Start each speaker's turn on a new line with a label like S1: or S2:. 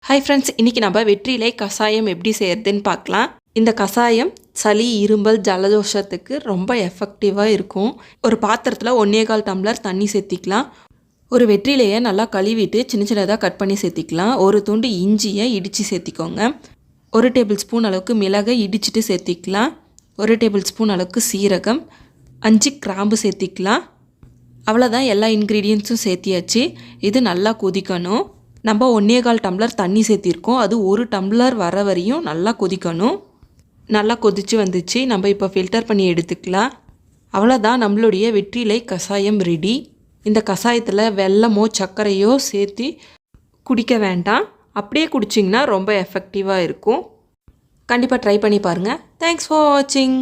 S1: Hi friends, இன்றைக்கி நம்ம வெற்றிலை கஷாயம் எப்படி செய்கிறதுன்னு பார்க்கலாம். இந்த கஷாயம் சளி, இரும்பல், ஜலதோஷத்துக்கு ரொம்ப எஃபெக்டிவாக இருக்கும். ஒரு பாத்திரத்தில் 1.25 டம்ளர் தண்ணி சேர்த்திக்கலாம். ஒரு வெற்றிலையை நல்லா கழுவிட்டு சின்ன சின்னதாக கட் பண்ணி சேர்த்திக்கலாம். ஒரு துண்டு இஞ்சியை இடித்து சேர்த்திக்கோங்க. 1 டேபிள் ஸ்பூன் அளவுக்கு மிளகை இடிச்சிட்டு சேர்த்திக்கலாம். 1 டேபிள் ஸ்பூன் அளவுக்கு சீரகம், 5 கிராம்பு சேர்த்திக்கலாம். அவ்வளோதான், எல்லா இன்க்ரீடியன்ஸும் சேர்த்தியாச்சு. இது நல்லா கொதிக்கணும். நம்ம 1.25 டம்ளர் தண்ணி சேர்த்திருக்கோம். அது 1 டம்ளர் வர வரையும் நல்லா கொதிக்கணும். நல்லா கொதித்து வந்துச்சு. நம்ம இப்போ ஃபில்டர் பண்ணி எடுத்துக்கலாம். அவ்வளோதான், நம்மளுடைய வெற்றிலை கஷாயம் ரெடி. இந்த கஷாயத்தில் வெல்லமோ சர்க்கரையோ சேர்த்து குடிக்க வேண்டாம். அப்படியே குடிச்சிங்கன்னா ரொம்ப எஃபெக்டிவாக இருக்கும். கண்டிப்பாக ட்ரை பண்ணி பாருங்கள். தேங்க்ஸ் ஃபார் வாட்சிங்.